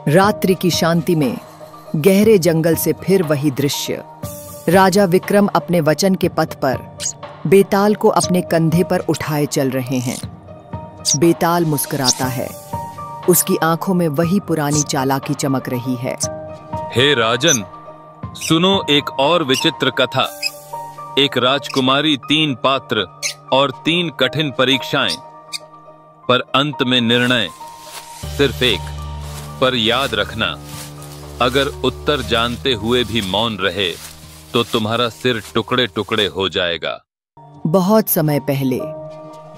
रात्रि की शांति में गहरे जंगल से फिर वही दृश्य। राजा विक्रम अपने वचन के पथ पर बेताल को अपने कंधे पर उठाए चल रहे हैं। बेताल मुस्कुराता है, उसकी आंखों में वही पुरानी चालाकी चमक रही है। हे राजन, सुनो एक और विचित्र कथा। एक राजकुमारी, 3 पात्र और 3 कठिन परीक्षाएं, पर अंत में निर्णय सिर्फ एक। पर याद रखना, अगर उत्तर जानते हुए भी मौन रहे तो तुम्हारा सिर टुकड़े टुकड़े हो जाएगा। बहुत समय पहले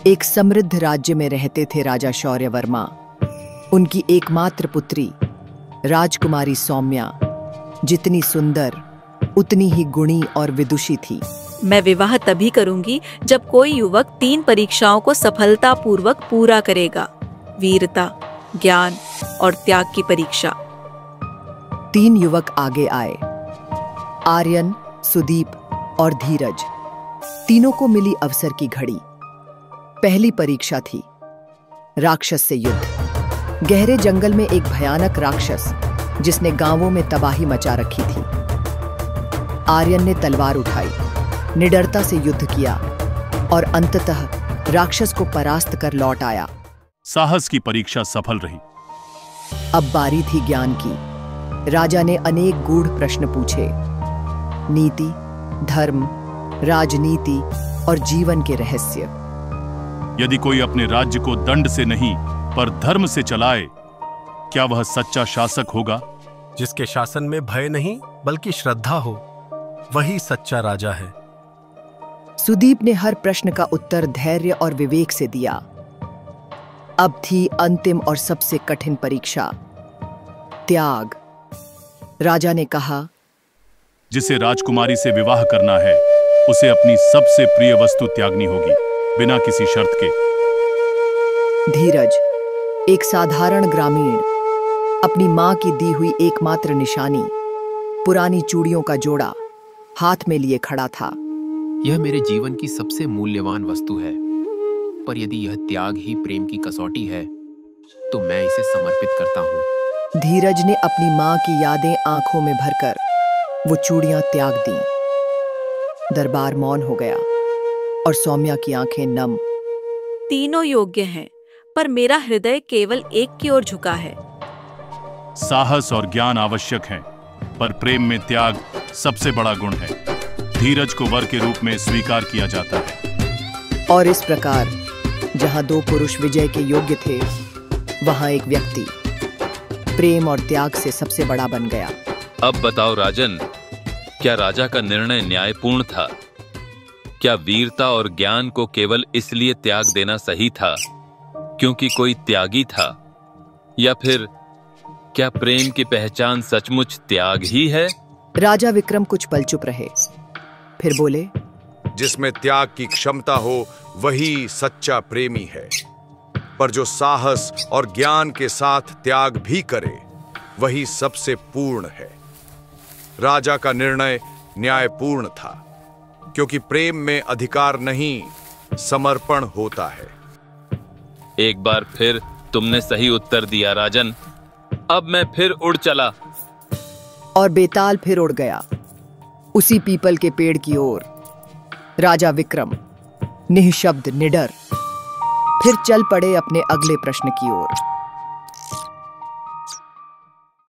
एक समृद्ध राज्य में रहते थे राजा शौर्यवर्मा। उनकी एकमात्र पुत्री राजकुमारी सौम्या जितनी सुंदर उतनी ही गुणी और विदुषी थी। मैं विवाह तभी करूंगी जब कोई युवक 3 परीक्षाओं को सफलतापूर्वक पूरा करेगा। वीरता, ज्ञान और त्याग की परीक्षा। 3 युवक आगे आए, आर्यन, सुदीप और धीरज। तीनों को मिली अवसर की घड़ी। पहली परीक्षा थी राक्षस से युद्ध। गहरे जंगल में एक भयानक राक्षस जिसने गांवों में तबाही मचा रखी थी। आर्यन ने तलवार उठाई, निडरता से युद्ध किया और अंततः राक्षस को परास्त कर लौट आया। साहस की परीक्षा सफल रही। अब बारी थी ज्ञान की। राजा ने अनेक गूढ़ प्रश्न पूछे। नीति, धर्म, राजनीति और जीवन के रहस्य। यदि कोई अपने राज्य को दंड से नहीं पर धर्म से चलाए, क्या वह सच्चा शासक होगा? जिसके शासन में भय नहीं बल्कि श्रद्धा हो, वही सच्चा राजा है। सुदीप ने हर प्रश्न का उत्तर धैर्य और विवेक से दिया। अब थी अंतिम और सबसे कठिन परीक्षा, त्याग। राजा ने कहा, जिसे राजकुमारी से विवाह करना है उसे अपनी सबसे प्रिय वस्तु त्यागनी होगी, बिना किसी शर्त के। धीरज, एक साधारण ग्रामीण, अपनी मां की दी हुई एकमात्र निशानी, पुरानी चूड़ियों का जोड़ा हाथ में लिए खड़ा था। यह मेरे जीवन की सबसे मूल्यवान वस्तु है, पर यदि यह त्याग ही प्रेम की कसौटी है तो मैं इसे समर्पित करता हूँ। धीरज ने अपनी मां की यादें आंखों में भरकर वो चूड़ियां त्याग दी। दरबार मौन हो गया और सौम्या की आंखें नम। तीनों योग्य हैं, पर मेरा हृदय केवल एक की ओर झुका है। साहस और ज्ञान आवश्यक हैं, पर प्रेम में त्याग सबसे बड़ा गुण है। धीरज को वर के रूप में स्वीकार किया जाता है। और इस प्रकार जहां 2 पुरुष विजय के योग्य थे, वहां एक व्यक्ति प्रेम और त्याग से सबसे बड़ा बन गया। अब बताओ राजन, क्या राजा का निर्णय न्यायपूर्ण था? क्या वीरता और ज्ञान को केवल इसलिए त्याग देना सही था क्योंकि कोई त्यागी था, या फिर क्या प्रेम की पहचान सचमुच त्याग ही है? राजा विक्रम कुछ पल चुप रहे, फिर बोले, जिसमें त्याग की क्षमता हो वही सच्चा प्रेमी है, पर जो साहस और ज्ञान के साथ त्याग भी करे वही सबसे पूर्ण है। राजा का निर्णय न्यायपूर्ण था, क्योंकि प्रेम में अधिकार नहीं, समर्पण होता है। एक बार फिर तुमने सही उत्तर दिया राजन। अब मैं फिर उड़ चला। और बेताल फिर उड़ गया, उसी पीपल के पेड़ की ओर। राजा विक्रम निःशब्द, निडर, फिर चल पड़े अपने अगले प्रश्न की ओर।